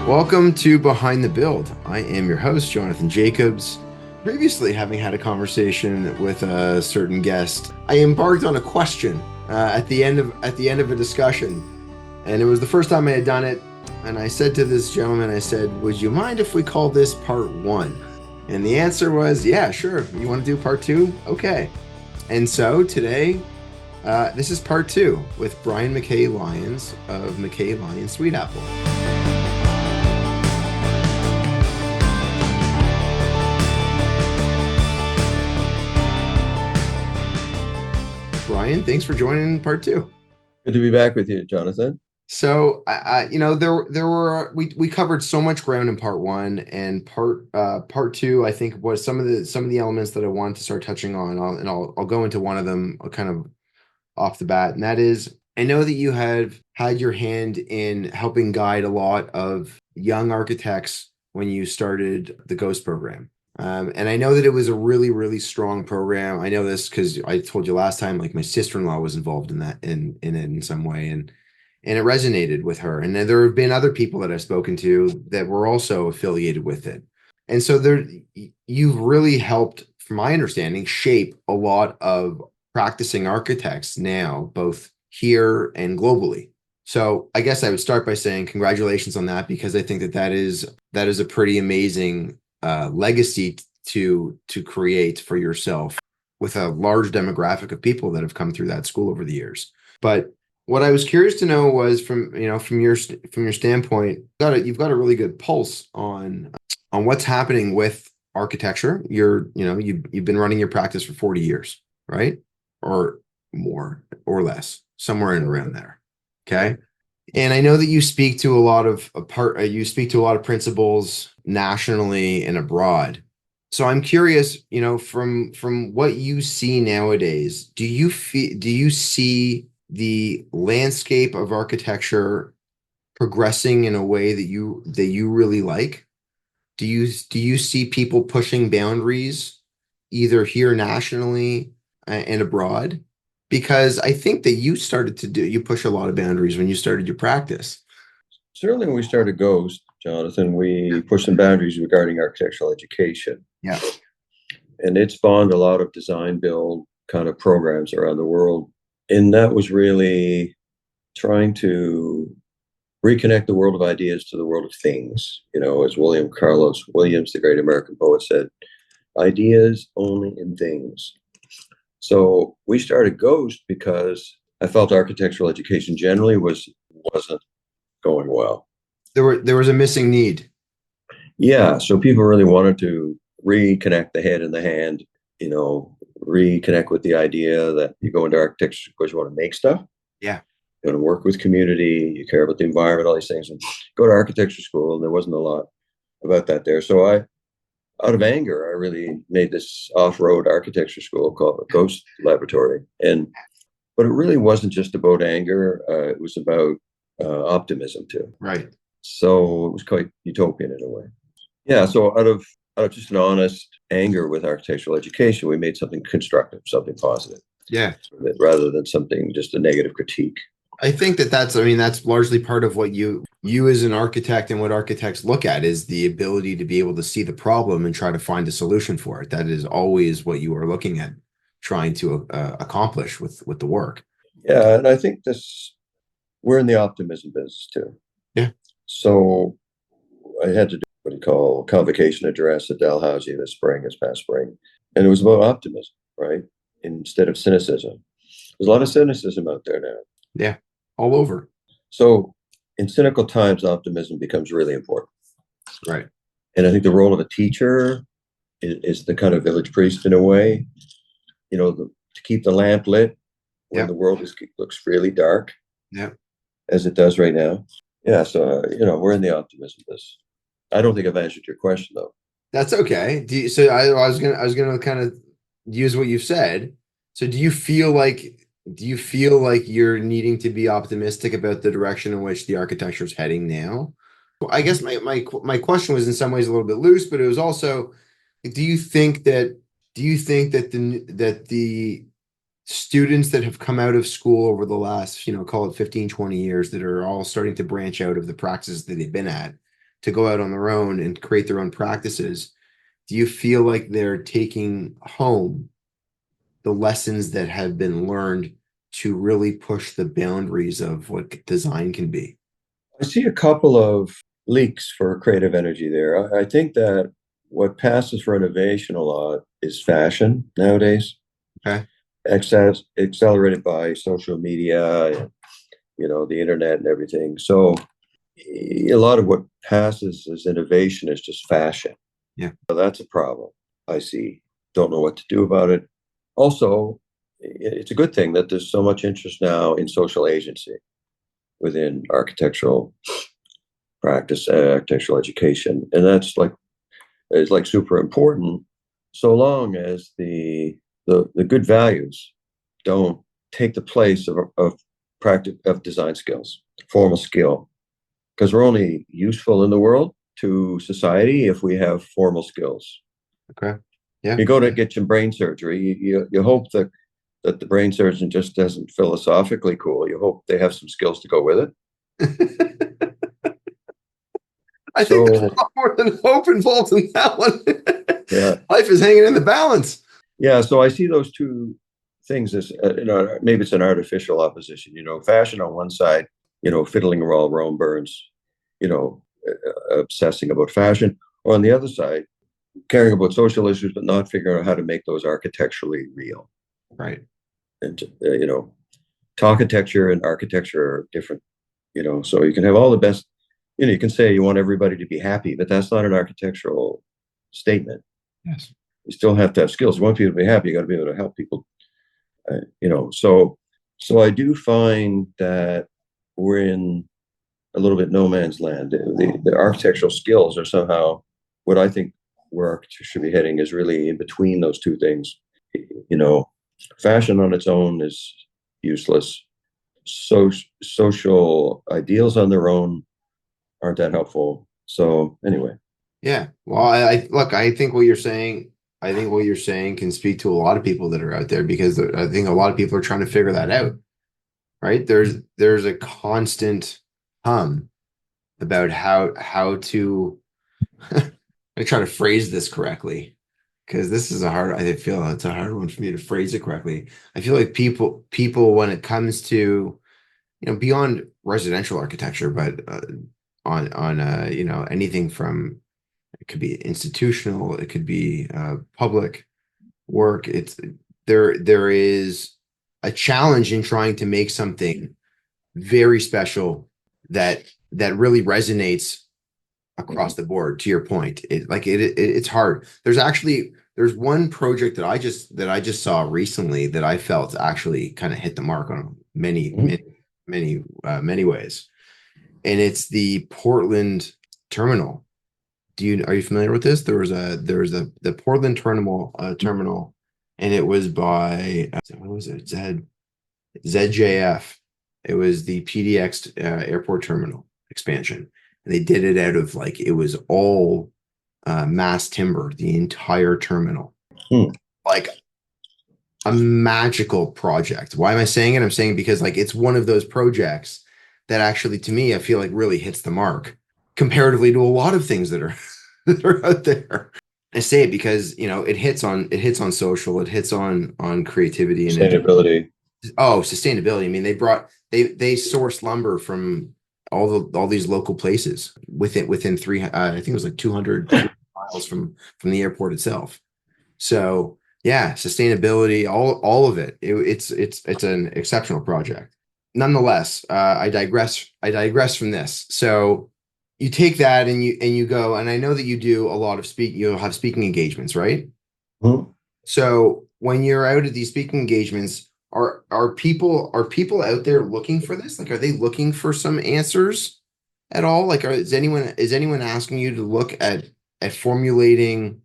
Welcome to Behind the Build. I am your host, Jonathan Jacobs. Previously, having had a conversation with a certain guest, I embarked on a question at the end of a discussion, and it was the first time I had done it. And I said to this gentleman, I said, "Would you mind if we call this part one?" And the answer was, "Yeah, sure. You want to do part two? Okay." And so today, this is part two with Brian MacKay-Lyons of MacKay-Lyons Sweetapple. Brian, thanks for joining part two. Good to be back with you, Jonathan. So, we covered so much ground in part one, and part two, I think, was some of the elements that I wanted to start touching on. I'll go into one of them kind of off the bat, and that is, I know that you have had your hand in helping guide a lot of young architects when you started the Ghost program. And I know that it was a really, really strong program. I know this because I told you last time, like my sister-in-law was involved in that in it in some way, and it resonated with her. And then there have been other people that I've spoken to that were also affiliated with it. And so you've really helped, from my understanding, shape a lot of practicing architects now, both here and globally. So I guess I would start by saying congratulations on that, because I think that is a pretty amazing legacy to create for yourself with a large demographic of people that have come through that school over the years. But what I was curious to know was from your standpoint, you've got a really good pulse on what's happening with architecture. You've been running your practice for 40 years, right? Or more or less, somewhere in around there. Okay. And I know that you speak to a lot of principals nationally and abroad. So I'm curious, from what you see nowadays, do you see the landscape of architecture progressing in a way that you really like? Do you see people pushing boundaries either here nationally and abroad? Because I think that you push a lot of boundaries when you started your practice. Certainly, when we started Ghost, Jonathan, we pushed some boundaries regarding architectural education. Yeah. And it spawned a lot of design build kind of programs around the world. And that was really trying to reconnect the world of ideas to the world of things. As William Carlos Williams, the great American poet, said, ideas only in things. So we started Ghost because I felt architectural education generally wasn't going well. There was a missing need. Yeah, so people really wanted to reconnect the head and the hand, reconnect with the idea that you go into architecture because you want to make stuff. Yeah. You want to work with community, you care about the environment, all these things, and go to architecture school, and there wasn't a lot about that there. So out of anger, I really made this off-road architecture school called the Ghost Laboratory. But it really wasn't just about anger. It was about optimism too. Right. So it was quite utopian in a way. Yeah. So out of just an honest anger with architectural education, we made something constructive, something positive. Yeah. Rather than something just a negative critique. I think that's largely part of what you as an architect and what architects look at is the ability to be able to see the problem and try to find a solution for it. That is always what you are looking at, trying to accomplish with the work. Yeah. And I think we're in the optimism business too. Yeah. So I had to do what you call a convocation address at Dalhousie this past spring. And it was about optimism, right? Instead of cynicism. There's a lot of cynicism out there now. Yeah, all over. So in cynical times, optimism becomes really important. Right. And I think the role of a teacher is the kind of village priest in a way, to keep the lamp lit when the world looks really dark. Yeah. As it does right now. Yeah. So, we're in the optimism business. I don't think I've answered your question though. That's okay. I was gonna kind of use what you've said. So do you feel like you're needing to be optimistic about the direction in which the architecture is heading now? Well, I guess my question was in some ways a little bit loose, but it was also, do you think that the students that have come out of school over the last, call it 15, 20 years, that are all starting to branch out of the practices that they've been at to go out on their own and create their own practices, do you feel like they're taking home the lessons that have been learned to really push the boundaries of what design can be? I see a couple of leaks for creative energy there. I think that what passes for innovation a lot is fashion nowadays, Okay. accelerated by social media and the internet and everything. So a lot of what passes as innovation is just fashion. Yeah. So that's a problem I see. Don't know what to do about it. Also, it's a good thing that there's so much interest now in social agency within architectural practice, architectural education, and that's like is like super important. So long as the good values don't take the place of practice of design skills, formal skill, because we're only useful in the world to society if we have formal skills. Okay. Yeah. You go to get your brain surgery, you hope that the brain surgeon just doesn't philosophically cool. You hope they have some skills to go with it. I think there's So a lot more than hope involved in that one. yeah, Life is hanging in the balance. yeah. So I see those two things as maybe it's an artificial opposition. Fashion on one side, fiddling while Rome burns, obsessing about fashion, or on the other side, caring about social issues but not figuring out how to make those architecturally real. Right. And architecture and architecture are different. So you can have all the best. You can say you want everybody to be happy, but that's not an architectural statement. Yes. You still have to have skills. You want people to be happy, you got to be able to help people. So I do find that we're in a little bit no man's land. The architectural skills are somehow what I think where architecture should be heading is really in between those two things. Fashion on its own is useless. Social ideals on their own aren't that helpful. So anyway, Yeah. Well, I look, I think what you're saying can speak to a lot of people that are out there because I think a lot of people are trying to figure that out, right? There's a constant hum about how to I try to phrase this correctly because this is I feel it's a hard one for me to phrase it correctly. I feel like people when it comes to beyond residential architecture, but on anything from it could be institutional, it could be public work. There is a challenge in trying to make something very special that really resonates across the board. To your point, it's hard. There's one project that I just saw recently that I felt actually kind of hit the mark on many ways, and it's the Portland terminal. Are you familiar with this? There was the Portland terminal, and it was by what was it? ZJF. It was the PDX airport terminal expansion, and they did it out of it was all mass timber, the entire terminal, hmm. like a magical project. Why am I saying it? I'm saying because it's one of those projects that actually, to me, I feel like really hits the mark comparatively to a lot of things that are that are out there. I say it because it hits on social, it hits on creativity and Sustainability. sustainability. I mean, they source lumber from all these local places within three. I think it was like 200 miles from the airport itself. So yeah, sustainability, all of it. It's an exceptional project. Nonetheless, I digress from this. So you take that and you go, and I know that you do a lot of you'll have speaking engagements, right? Hmm. So when you're out at these speaking engagements, are people out there looking for this? Are they looking for some answers at all? Is anyone asking you to look at formulating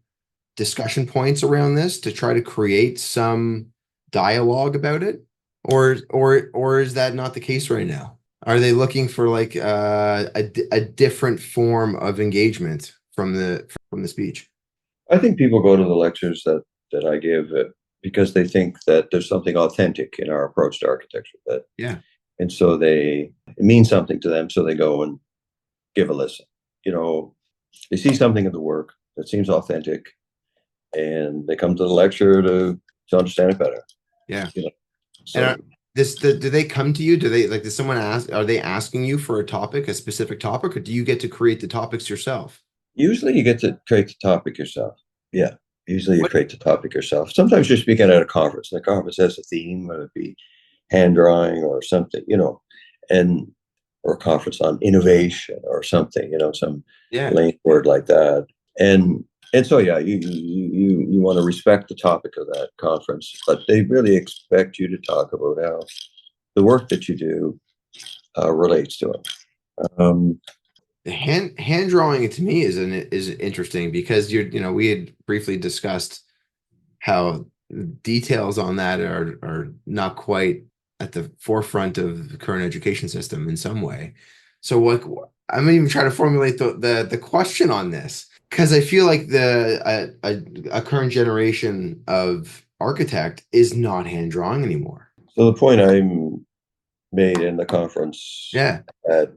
discussion points around this to try to create some dialogue about it? Or is that not the case right now? Are they looking for a different form of engagement from the speech? I think people go to the lectures that I give because they think that there's something authentic in our approach to architecture Yeah. and so it means something to them. So they go and give a listen. you know, they see something in the work that seems authentic, and they come to the lecture to understand it better. Yeah. You know, And so do they come to you? Do they like, does someone ask, are they asking you for a topic, a specific topic, or do you get to create the topics yourself? usually you get to create the topic yourself. Yeah, usually you What? create the topic yourself. Sometimes you're speaking at a conference, and the conference has a theme, whether it be hand drawing or something, and or a conference on innovation or something, some Yeah. lame word like that. And so yeah, you want to respect the topic of that conference, but they really expect you to talk about how the work that you do relates to it. Um, Hand drawing to me is interesting because we had briefly discussed how details on that are not quite at the forefront of the current education system in some way. So what I'm even trying to formulate the question on this because I feel like a current generation of architect is not hand drawing anymore. so the point I made in the conference Yeah. at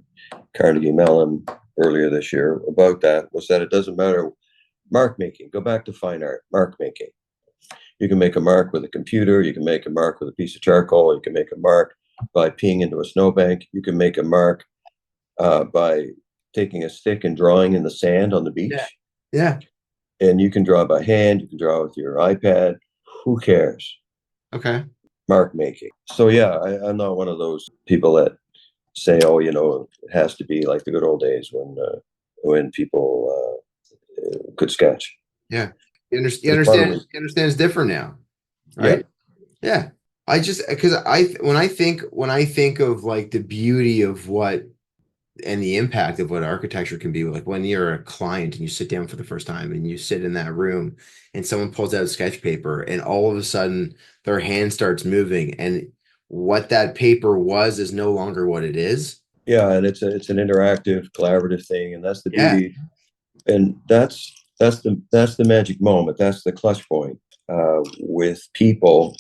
Carnegie Mellon earlier this year about that was that it doesn't matter mark making. Go back to fine art, mark making. You can make a mark with a computer. You can make a mark with a piece of charcoal. You can make a mark by peeing into a snowbank. You can make a mark by taking a stick and drawing in the sand on the Yeah. beach. Yeah. And you can draw by hand. You can draw with your iPad. Who cares? Okay. Mark making. So yeah, I'm not one of those people that say, oh, it has to be like the good old days when people could sketch. Yeah. You There's a lot of understand, you understand it's different now, yeah, right? Yeah. I just because when I think of like the beauty of what and the impact of what architecture can be, like when you're a client and you sit down for the first time and you sit in that room and someone pulls out sketch paper and all of a sudden their hand starts moving and what that paper was is no longer what it is. yeah, and it's an interactive, collaborative thing, and that's the Yeah. beauty. And that's the magic moment. That's the clutch point with people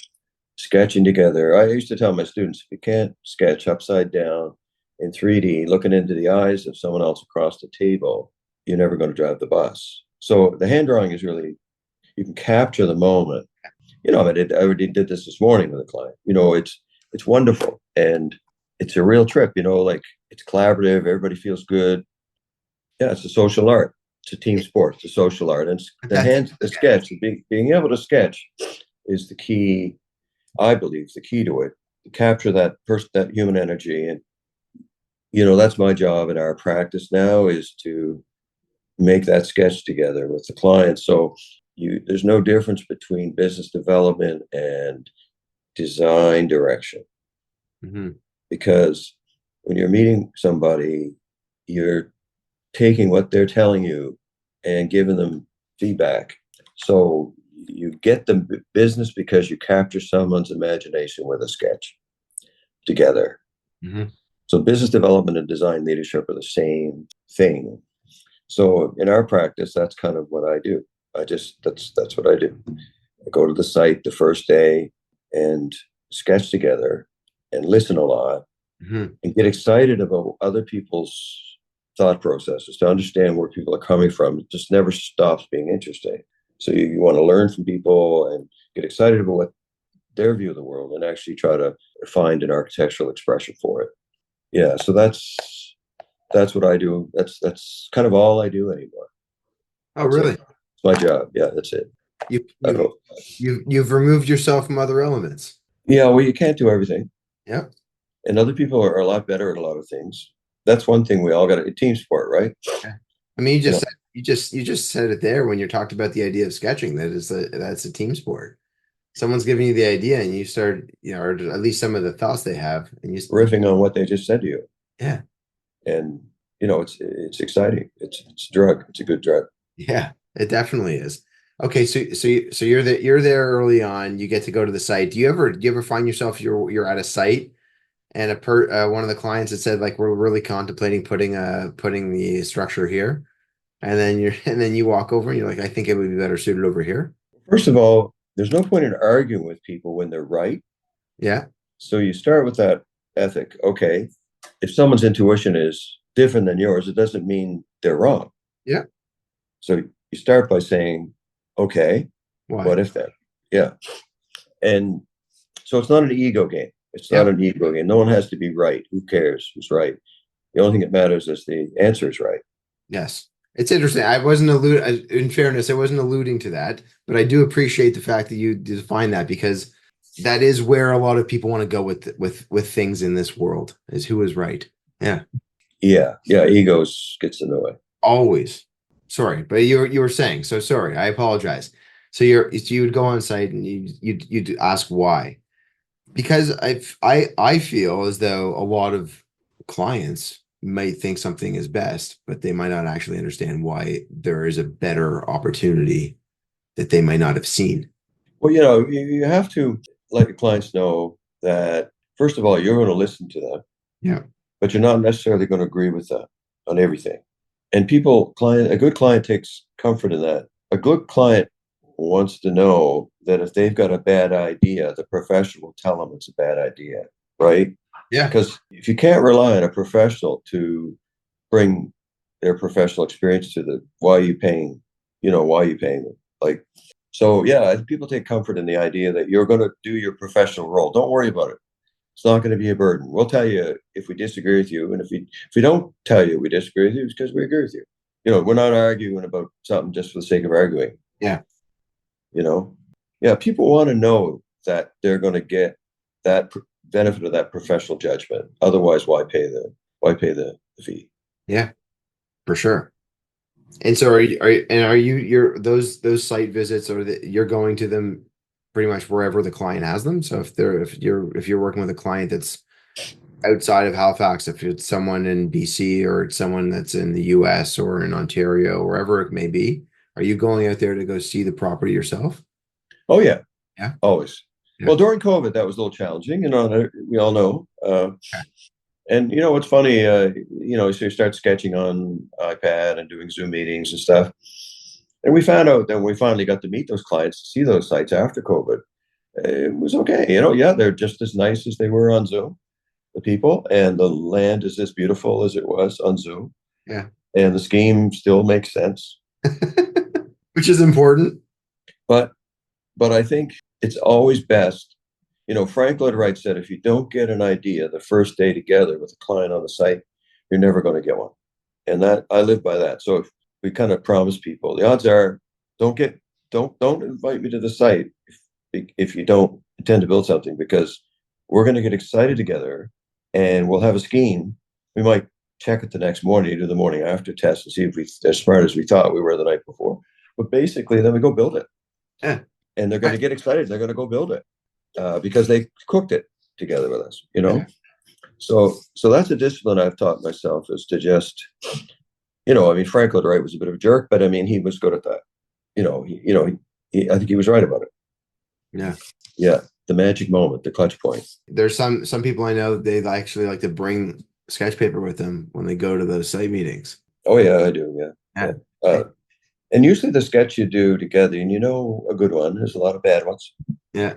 sketching together. I used to tell my students, if you can't sketch upside down in 3D, looking into the eyes of someone else across the table, you're never going to drive the bus. So the hand drawing is really, you can capture the moment. I already did this morning with a client. It's wonderful, and it's a real trip. Like it's collaborative. Everybody feels good. Yeah, it's a social art. It's a team sport. It's a social art, and That's the sketch, being able to sketch, is the key. I believe the key to it. To capture that human energy, and that's my job in our practice now is to make that sketch together with the client. So there's no difference between business development and design direction, Mhm. because when you're meeting somebody, you're taking what they're telling you and giving them feedback. So you get the business because you capture someone's imagination with a sketch together. Mhm. So business development and design leadership are the same thing. So in our practice, that's kind of what I do. That's what I do. I go to the site the first day and sketch together and listen a lot Mhm. and get excited about other people's thought processes to understand where people are coming from. It just never stops being interesting. So you want to learn from people and get excited about what their view of the world and actually try to find an architectural expression for it. Yeah, so that's what I do. That's kind of all I do anymore. Oh, That's it. really? It's my job. Yeah, that's it. You I you hope. you've removed yourself from other elements. Yeah, well, you can't do everything, Yep. and other people are a lot better at a lot of things. That's one thing we all got to team sport, right? Yeah. I mean, You know, you just said it there when you talked about the idea of sketching. That's a team sport. Someone's giving you the idea, and you start, or at least some of the thoughts they have, and riffing on what they just said to you, yeah, and it's exciting. It's a drug. It's a good drug. yeah, it definitely is. Okay, so you're there early on. You get to go to the site. Do you ever find yourself you're at a site and one of the clients had said like we're really contemplating putting the structure here, and then you walk over and you're like I think it would be better suited over here. First of all, there's no point in arguing with people when they're right. Yeah. So you start with that ethic. Okay, if someone's intuition is different than yours, it doesn't mean they're wrong. Yeah. So you start by saying, okay, Why? what if then? Yeah. And so it's not an ego game. It's not Yep. an ego game. No one has to be right. Who cares who's right? The only thing that matters is the answer is right. Yes. It's interesting. In fairness, I wasn't alluding to that, but I do appreciate the fact that you define that because that is where a lot of people want to go with things in this world is who is right. Yeah. Yeah. Yeah. Egos gets in the way. Always. Sorry, but you were saying, so sorry, I apologize. So you would go on site and you'd ask why. Because I feel as though a lot of clients might think something is best, but they might not actually understand why there is a better opportunity that they might not have seen. Well, you have to let your clients know that, first of all, you're going to listen to them, Yeah. but you're not necessarily going to agree with them on everything. And a good client takes comfort in that. A good client wants to know that if they've got a bad idea, the professional will tell them it's a bad idea, right? Yeah. Because if you can't rely on a professional to bring their professional experience to the why are you paying them? Like, so yeah, people take comfort in the idea that you're going to do your professional role. Don't worry about it. It's not going to be a burden. We'll tell you if we disagree with you, and if we don't tell you we disagree with you, it's because we agree with you. We're not arguing about something just for the sake of arguing. Yeah. You know, yeah, people want to know that they're going to get that benefit of that professional judgment. Otherwise, why pay the fee? Yeah, for sure. And so are you you're those site visits or you're going to them pretty much wherever the client has them? So if you're working with a client that's outside of Halifax, if it's someone in BC or it's someone that's in the US or in Ontario, wherever it may be, are you going out there to go see the property yourself? Oh yeah, Yeah. always. Yeah. Well, during COVID, that was a little challenging. We all know. And what's funny, so you start sketching on iPad and doing Zoom meetings and stuff. And we found out that when we finally got to meet those clients, to see those sites after COVID, it was okay. Yeah, they're just as nice as they were on Zoom, the people, and the land is as beautiful as it was on Zoom, Yeah. and the scheme still makes sense. Which is important. But I think it's always best. Frank Lloyd Wright said, if you don't get an idea the first day together with a client on the site, you're never going to get one. And that I live by that. So if we kind of promise people, the odds are don't invite me to the site if you don't intend to build something, because we're going to get excited together and we'll have a scheme. We might check it the next morning, do the morning after test and see if we're as smart as we thought we were the night before. But basically, then we go build it. Yeah. And they're going to get excited. They're going to go build it because they cooked it together with us. So that's a discipline I've taught myself, is to just, Frank Lloyd Wright was a bit of a jerk, but I mean, he was good at that. I think he was right about it. Yeah. Yeah. The magic moment, the clutch point. There's some people I know they actually like to bring sketch paper with them when they go to those site meetings. Oh yeah, I do. Yeah. Yeah. And usually the sketch you do together, and a good one, there's a lot of bad ones, Yeah.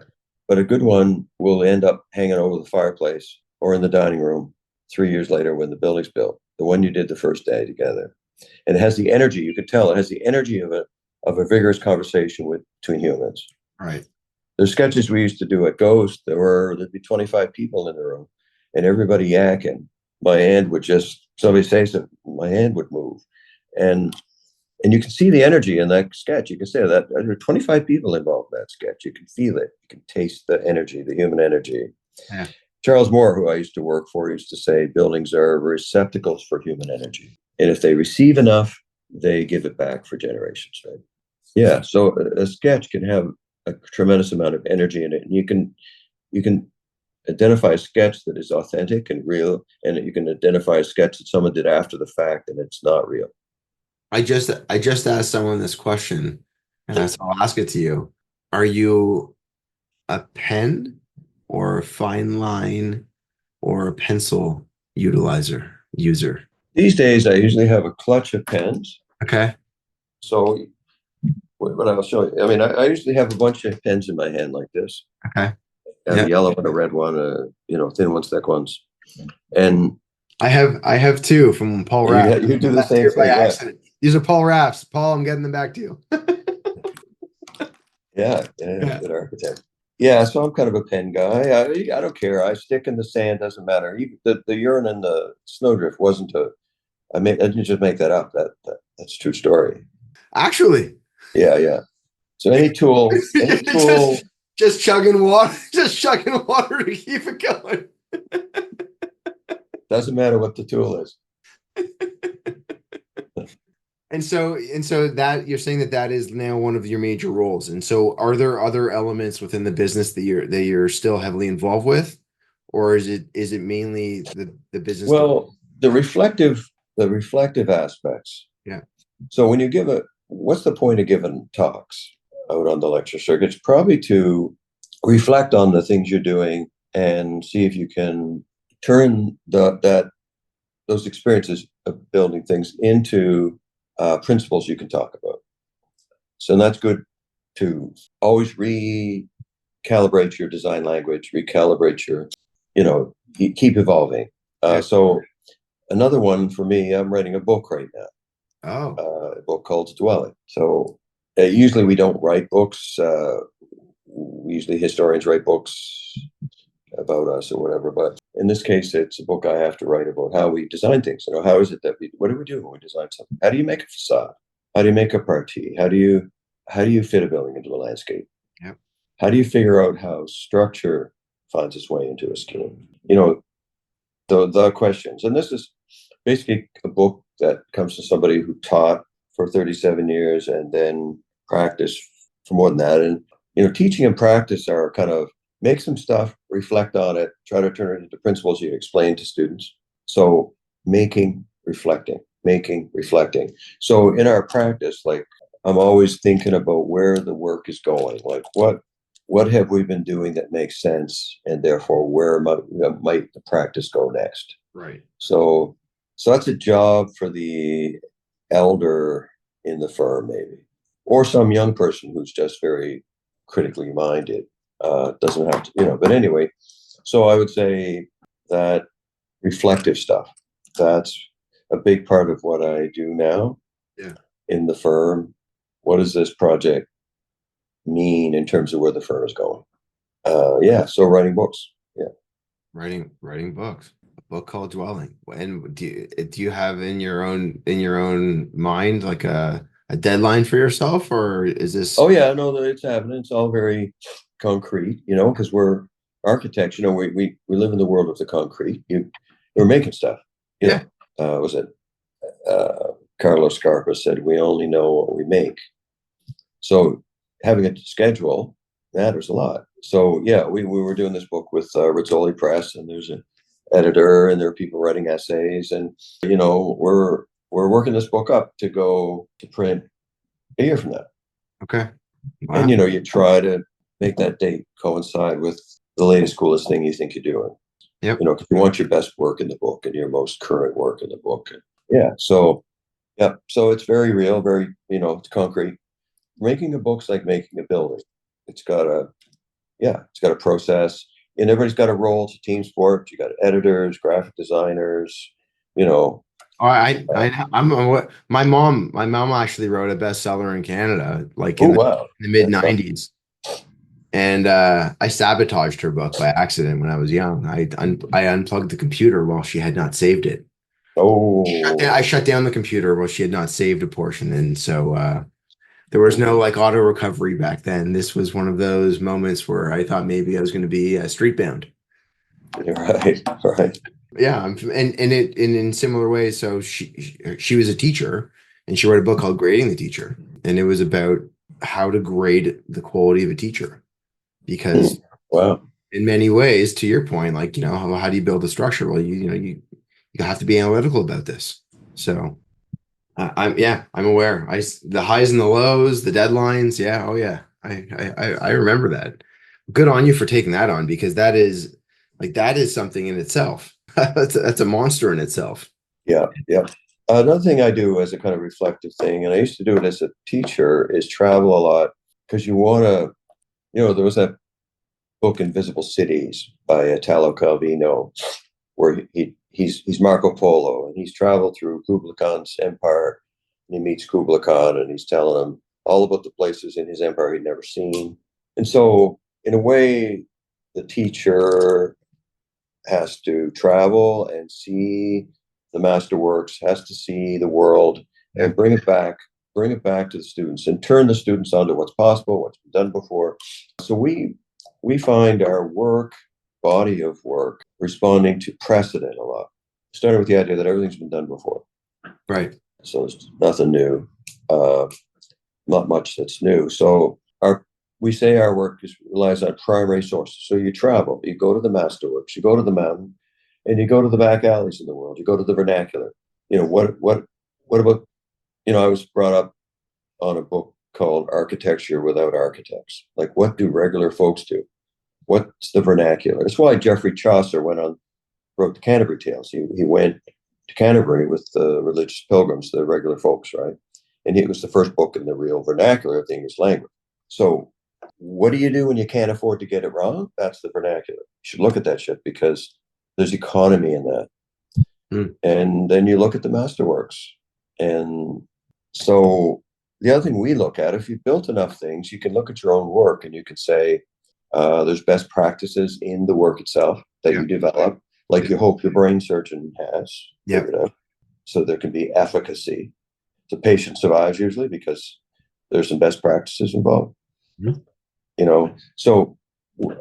but a good one will end up hanging over the fireplace or in the dining room 3 years later when the building's built. The one you did the first day together, and it has the energy. You could tell it has the energy of a vigorous conversation between humans. Right. There's sketches we used to do at Ghost. There'd be 25 people in the room, and everybody yakking. My hand would somebody say something, my hand would move, and you can see the energy in that sketch. You can say that there are 25 people involved in that sketch. You can feel it. You can taste the energy, the human energy. Yeah. Charles Moore, who I used to work for, used to say buildings are receptacles for human energy. And if they receive enough, they give it back for generations, right? Yeah. So a sketch can have a tremendous amount of energy in it. And you can identify a sketch that is authentic and real, and you can identify a sketch that someone did after the fact and it's not real. I just asked someone this question, and so I'll ask it to you. Are you a pen or a fine line or a pencil user? These days, I usually have a clutch of pens. Okay. So what I'll show you, I mean, I usually have a bunch of pens in my hand like this. Okay. I have Yeah. a yellow one, a red one, thin ones, thick ones. And I have two from Paul Rapp. You do the Left same here by thing, yeah. accident. These are Paul Rapp's. Paul, I'm getting them back to you. Yeah, yeah, Yeah. good architect. Yeah, so I'm kind of a pen guy. I don't care. I stick in the sand, doesn't matter. Even the urine and the snowdrift wasn't a. I didn't just make that up. That's a true story. Actually, Yeah, yeah. So any tool, just just chugging water, just chugging water to keep it going. doesn't matter what the tool is. And so that you're saying that that is now one of your major roles. And so are there other elements within the business that you're still heavily involved with? Or is it mainly the business Well, the reflective aspects. yeah. So when you what's the point of giving talks out on the lecture circuit? It's probably to reflect on the things you're doing and see if you can turn those experiences of building things into principles you can talk about. So that's good to always recalibrate your design language, recalibrate keep evolving. Yeah. So another one for me, I'm writing a book right now, Oh, a book called Dwelling. So usually we don't write books. Usually historians write books about us or whatever. But in this case, it's a book I have to write about how we design things. How is it that what do we do when we design something? How do you make a facade? How do you make a partie? How do you fit a building into a landscape? yeah. How do you figure out how structure finds its way into a scheme? The questions. And this is basically a book that comes to somebody who taught for 37 years and then practiced for more than that. And teaching and practice are kind of make some stuff, reflect on it, try to turn it into principles you explain to students. So making, reflecting. So in our practice, like I'm always thinking about where the work is going, like what have we been doing that makes sense, and therefore where might the practice go next? Right. So that's a job for the elder in the firm, maybe, or some young person who's just very critically minded. Doesn't have to, But anyway, so I would say that reflective stuff. That's a big part of what I do now Yeah. in the firm. What does this project mean in terms of where the firm is going? Yeah, so writing books. Yeah. Writing books. A book called Dwelling. And do you have in your own mind like a deadline for yourself, or is this Oh yeah, no, it's happening. It's all very concrete, because we're architects. We live in the world of the concrete. We're making stuff. You yeah. know, was it Carlos Scarpa said, "We only know what we make." So having a schedule matters a lot. So yeah, we were doing this book with Rizzoli Press, and there's an editor, and there are people writing essays, and we're working this book up to go to print a year from now. Okay. And Wow. you try to make that date coincide with the latest, coolest thing you think you're doing. Yep. Because you want your best work in the book and your most current work in the book. Yeah. So yeah. So it's very real, very, it's concrete. Making a book's like making a building. It's got a process, and everybody's got a role. It's a team sport. You got editors, graphic designers, you know. Oh, my mom actually wrote a bestseller in Canada, like Oh in the, wow, in the mid that's fun. '90s. And I sabotaged her book by accident when I was young. I unplugged the computer while she had not saved it. I Oh, shut down the computer while she had not saved a portion, and so there was no like auto recovery back then. This was one of those moments where I thought maybe I was going to be street bound. you're right, right. Yeah, and in similar ways. So she was a teacher, and she wrote a book called Grading the Teacher, and it was about how to grade the quality of a teacher Hmm. because Wow. in many ways, to your point, like how do you build a structure? Well, you have to be analytical about this. So I'm aware. The highs and the lows, the deadlines. Yeah, oh yeah, I remember that. Good on you for taking that on because that is something in itself. That's a monster in itself. Yeah, yeah. Another thing I do as a kind of reflective thing, and I used to do it as a teacher, is travel a lot because you want to, there was that book Invisible Cities by Italo Calvino, where he's Marco Polo, and he's traveled through Kublai Khan's empire, and he meets Kublai Khan, and he's telling him all about the places in his empire he'd never seen. And so, in a way, the teacher has to travel and see the masterworks, has to see the world, and bring it back to the students, and turn the students onto what's possible, what's been done before. So we find our body of work responding to precedent a lot. Starting with the idea that everything's been done before. Right. So it's nothing new, not much that's new. So we say our work relies on primary sources. So you travel, you go to the masterworks, you go to the mountain, and you go to the back alleys in the world. You go to the vernacular. What about, I was brought up on a book called Architecture Without Architects. Like, what do regular folks do? What's the vernacular? That's why Geoffrey Chaucer wrote the Canterbury Tales. He went to Canterbury with the religious pilgrims, the regular folks, right? And it was the first book in the real vernacular of the English language. So what do you do when you can't afford to get it wrong? That's the vernacular. You should look at that shit, because there's economy in that. And then you look at the masterworks. And so the other thing we look at, if you've built enough things, you can look at your own work and you can say, there's best practices in the work itself that you develop, like you hope your brain surgeon has figured out. So there can be efficacy. The patient survives usually because there's some best practices involved. So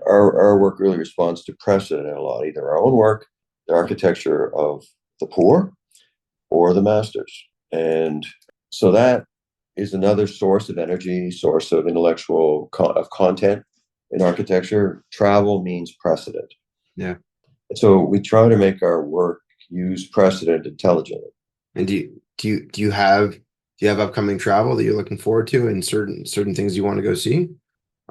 our work really responds to precedent a lot, either our own work, the architecture of the poor, or the masters. And so that is another source of energy, source of intellectual of content in architecture. Travel means precedent. Yeah. So we try to make our work use precedent intelligently. And do you have upcoming travel that you're looking forward to, and certain things you want to go see?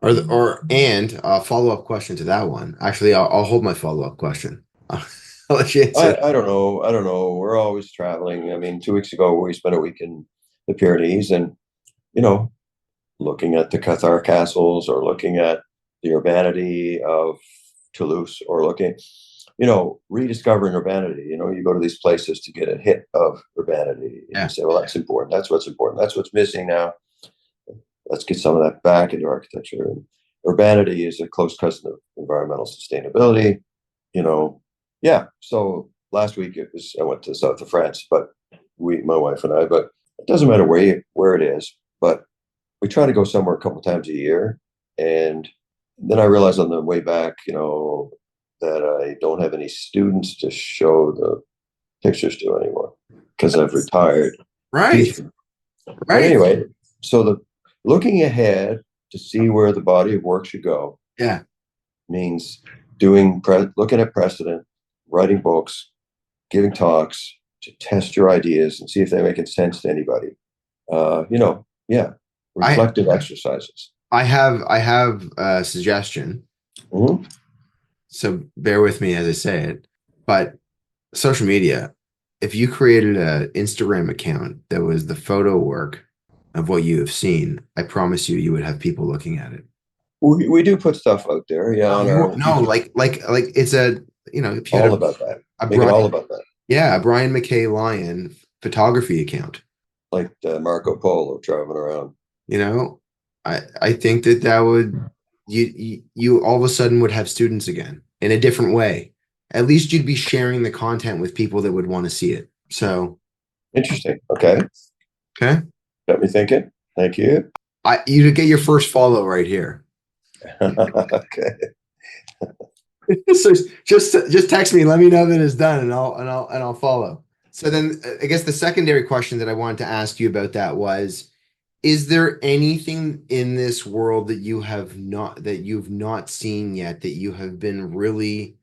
And a follow-up question to that one. Actually, I'll hold my follow-up question. I'll let you answer. I don't know. We're always traveling. I mean, 2 weeks ago, we spent a week in the Pyrenees, and, looking at the Cathar castles, or looking at the urbanity of Toulouse, or rediscovering urbanity. You go to these places to get a hit of urbanity. And you say, well, that's important. That's what's important. That's what's missing now. Let's get some of that back into architecture. And urbanity is a close cousin of environmental sustainability. So last week I went to the south of France, but my wife and I, but it doesn't matter where it is, but we try to go somewhere a couple of times a year. And then I realized on the way back, that I don't have any students to show the pictures to anymore because I've retired. Right. But anyway, so looking ahead to see where the body of work should go. Means looking at precedent, writing books, giving talks to test your ideas and see if they're making sense to anybody. Reflective exercises. I have a suggestion. So bear with me as I say it. But social media, if you created an Instagram account that was the photo work of what you have seen, I promise you would have people looking at it. We do put stuff out there, like it's a if you all about that. Make it all about that. Yeah, a Brian MacKay-Lyons photography account, like the Marco Polo traveling around. I think that would you all of a sudden would have students again in a different way. At least you'd be sharing the content with people that would want to see it. So interesting. Okay. Got me thinking. Thank you. You get your first follow right here. Okay. So just text me, let me know that it's done, and I'll follow. So then I guess the secondary question that I wanted to ask you about that was, is there anything in this world that you've not seen yet that you have been really,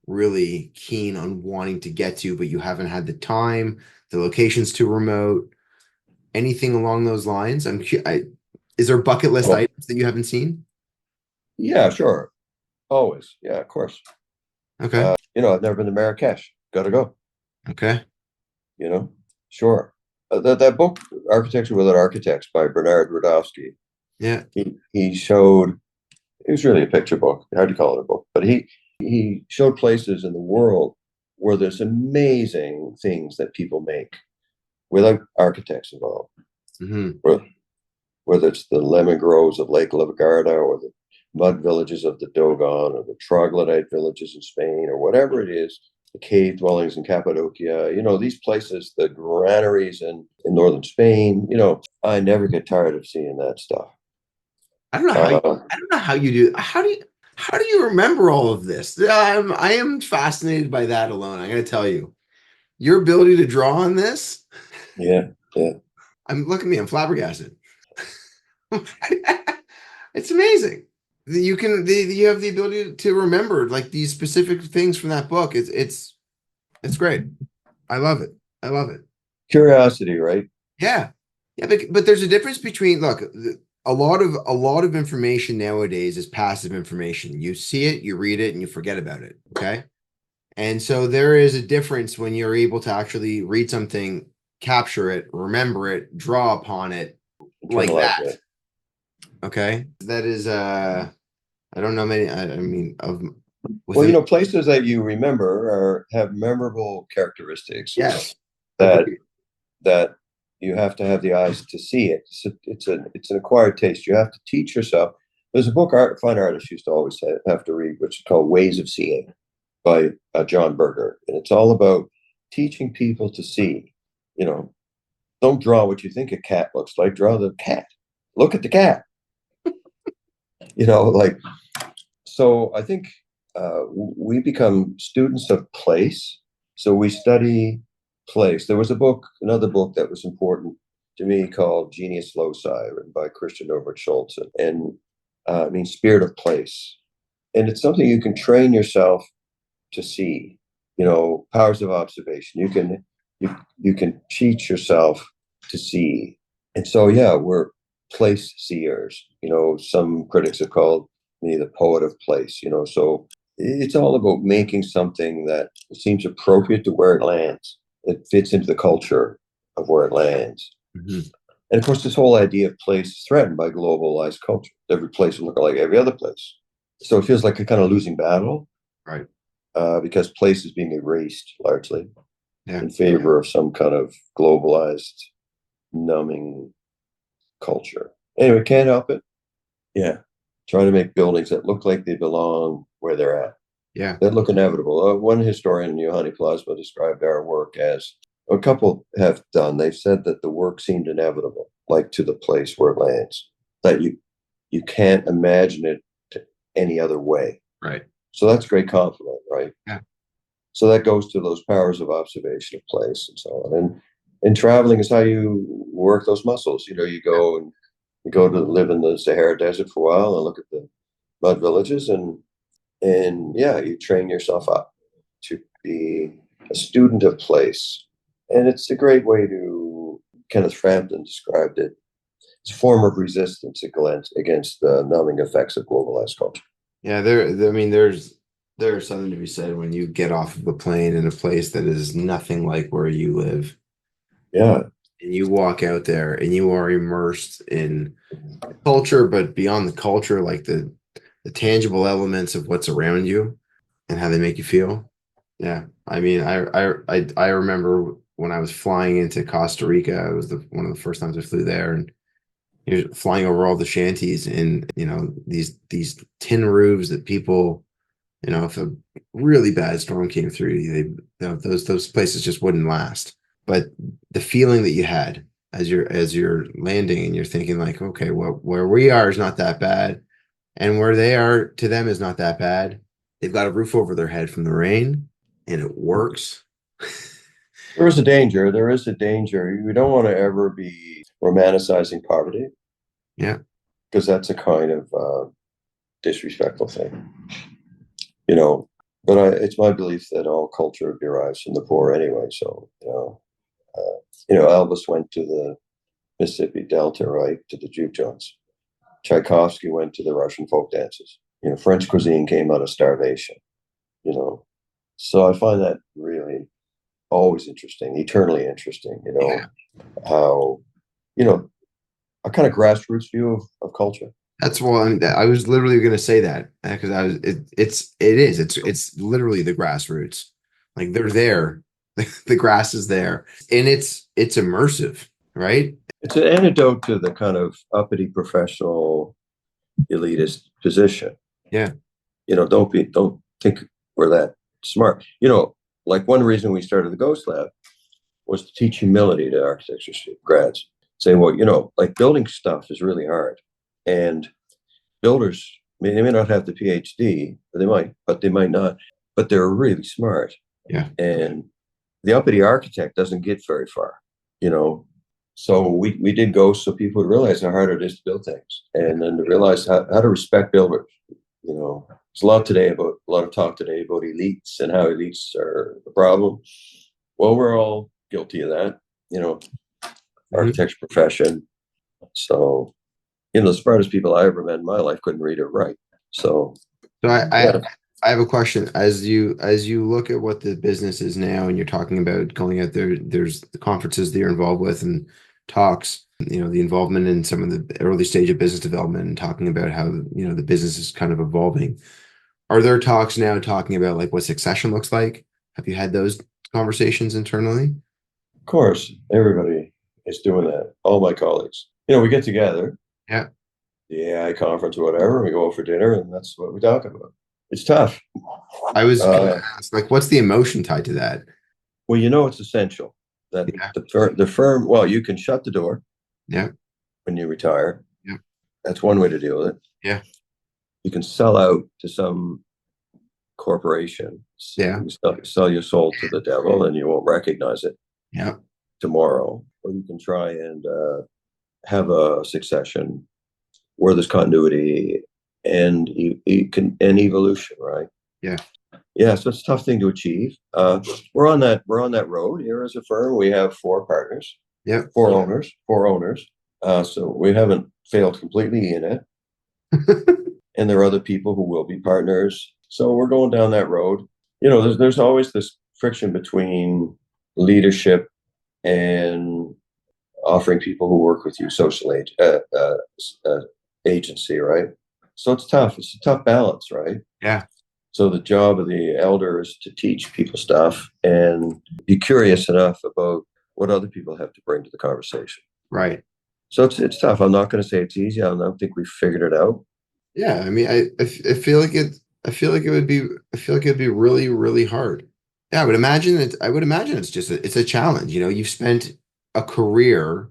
really keen on wanting to get to, but you haven't had the time, the location's too remote, anything along those lines? Is there bucket list items that you haven't seen? Yeah, sure. Always. Yeah, of course. Okay. I've never been to Marrakesh. Got to go. Okay. Sure. That book, Architecture Without Architects, by Bernard Rudowski. Yeah. He showed, it was really a picture book. Hard to call it a book, but he showed places in the world where there's amazing things that people make without architects involved. Hmm. Whether it's the lemon groves of Lake Levagarda or the mud villages of the Dogon or the troglodyte villages in Spain or whatever it is, the cave dwellings in Cappadocia, these places, the granaries in northern Spain, I never get tired of seeing that stuff. I don't know how you, I don't know how you do. How do you remember all of this? I am fascinated by that alone. I got to tell you, your ability to draw on this. Yeah, yeah. Look at me. I'm flabbergasted. It's amazing. You have the ability to remember like these specific things from that book. It's great. I love it. I love it. Curiosity, right? Yeah. Yeah, but there's a difference between look, a lot of information nowadays is passive information. You see it, you read it, and you forget about it. Okay. And so there is a difference when you're able to actually read something, capture it, remember it, draw upon it like Internalize that. it. Okay. That is I don't know many I mean of Well, within places that you remember have memorable characteristics yes. that Agreed. that you have to have the eyes to see it. It's an acquired taste. You have to teach yourself. There's a book fine artists used to always have to read, which is called Ways of Seeing by John Berger, and it's all about teaching people to see. You know, don't draw what you think a cat looks like. Draw the cat. Look at the cat. Like so. I think we become students of place. So we study place. There was another book that was important to me called Genius Loci, written by Christian Norbert Schultz, and I mean Spirit of Place. And it's something you can train yourself to see. Powers of observation. You can teach yourself to see. And so yeah, we're place seers. Some critics have called me the poet of place. So it's all about making something that seems appropriate to where it lands. It fits into the culture of where it lands. Mhm. And of course, this whole idea of place is threatened by globalized culture. Every place will look like every other place. So it feels like a kind of losing battle Right. because place is being erased largely Yeah. in favor of some kind of globalized, numbing culture. Anyway, can't help it. Yeah. Trying to make buildings that look like they belong where they're at, Yeah. that look inevitable. One historian, Johanni Plasma, described our work as a couple have done. They've said that the work seemed inevitable, like to the place where it lands, that you can't imagine it any other way. Right. So that's great compliment, right? Yeah. So that goes to those powers of observation of place and so on. And traveling is how you work those muscles. You go to live in the Sahara Desert for a while and look at the mud villages and yeah, you train yourself up to be a student of place. And it's a great way to, Kenneth Frampton described it, it's a form of resistance against the numbing effects of globalized culture. Yeah, I mean, there's something to be said when you get off of a plane in a place that is nothing like where you live, Yeah. and you walk out there and you are immersed in culture, but beyond the culture, like the tangible elements of what's around you and how they make you feel. Yeah, I mean, I remember when I was flying into Costa Rica. It was one of the first times I flew there, and you're flying over all the shanties and these tin roofs that people, if a really bad storm came through, those places just wouldn't last. But the feeling that you had as you're landing and you're thinking like, okay, well, where we are is not that bad, and where they are to them is not that bad. They've got a roof over their head from the rain, and it works. There is a danger. There is a danger. You don't want to ever be romanticizing poverty Yeah, because that's a kind of disrespectful thing, you know. But it's my belief that all culture derives from the poor anyway. So, Elvis went to the Mississippi Delta, right, to the juke joints. Tchaikovsky went to the Russian folk dances. French cuisine came out of starvation. You know, so I find that really always interesting, eternally interesting. yeah. How you know a kind of grassroots view of culture. That's what I was literally going to say that because I was it is it's literally the grassroots. Like they're there. The grass is there. And it's immersive, right? It's an antidote to the kind of uppity professional elitist position. Yeah. Don't think we're that smart. Like one reason we started the Ghost Lab was to teach humility to architecture grads. Say, well, like building stuff is really hard. And builders, they may not have the PhD, but they might not, but they're really smart. Yeah. And the uppity architect doesn't get very far, So we did Ghost so people would realize how hard it is to build things, and then to realize how to respect builders. There's a lot of talk today about elites and how elites are the problem. Well, we're all guilty of that, architecture profession. So, the smartest people I ever met in my life couldn't read or write. So I have a question. As you look at what the business is now, and you're talking about going out there, there's the conferences that you're involved with and talks, the involvement in some of the early stage of business development and talking about how, the business is kind of evolving. Are there talks now talking about like what succession looks like? Have you had those conversations internally? Of course, everybody is doing that. All my colleagues, we get together. Yeah. The AI conference or whatever, we go out for dinner, and that's what we talk about. It's tough. I was gonna ask, like, what's the emotion tied to that? Well, it's essential that the firm, well, you can shut the door. Yeah. When you retire. Yeah. That's one way to deal with it. Yeah. You can sell out to some corporation. Yeah. You sell your soul to the devil and you won't recognize it. Yeah. Tomorrow. Or you can try and have a succession where there's continuity and evolution, right? Yeah. Yeah, so it's a tough thing to achieve. We're on that road here as a firm. We have 4 partners. Yeah. 4 owners. So we haven't failed completely in it. And there are other people who will be partners. So we're going down that road. There's always this friction between leadership and offering people who work with you social agency, right? So it's tough. It's a tough balance, right? Yeah. So the job of the elder is to teach people stuff and be curious enough about what other people have to bring to the conversation. Right. So it's tough. I'm not going to say it's easy. I don't think we've figured it out. Yeah. I mean, I feel like it'd be really, really hard. Yeah. I would imagine it's just it's a challenge. You've spent a career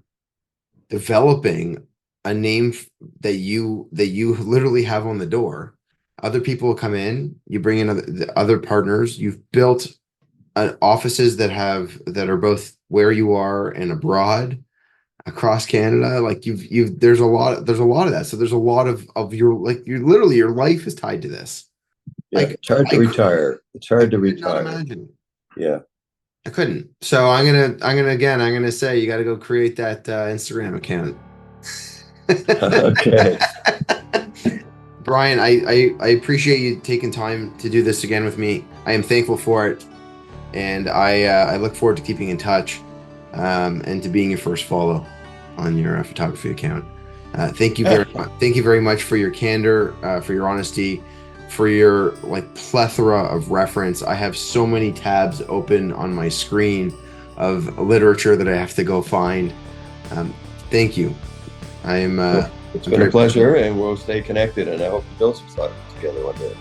developing a name that you literally have on the door. Other people will come in, you bring in other partners. You've built offices that are both where you are and abroad across Canada. Like there's a lot of that. So there's a lot of your, like, your life is tied to this. Yeah, Like, it's hard to retire. It's hard to retire. Not imagine. Yeah. I couldn't. So I'm gonna say you got to go create that Instagram account. Okay. Brian, I appreciate you taking time to do this again with me. I am thankful for it, and I look forward to keeping in touch, and to being your first follow on your photography account. Thank you very much for your candor, for your honesty, for your plethora of reference. I have so many tabs open on my screen of literature that I have to go find. Thank you. It's been a pleasure, and we'll stay connected, and I hope to build some stuff together one day.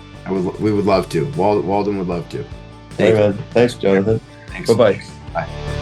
We would love to. Walden would love to. Thanks, Jonathan. Thanks. Bye-bye. Bye.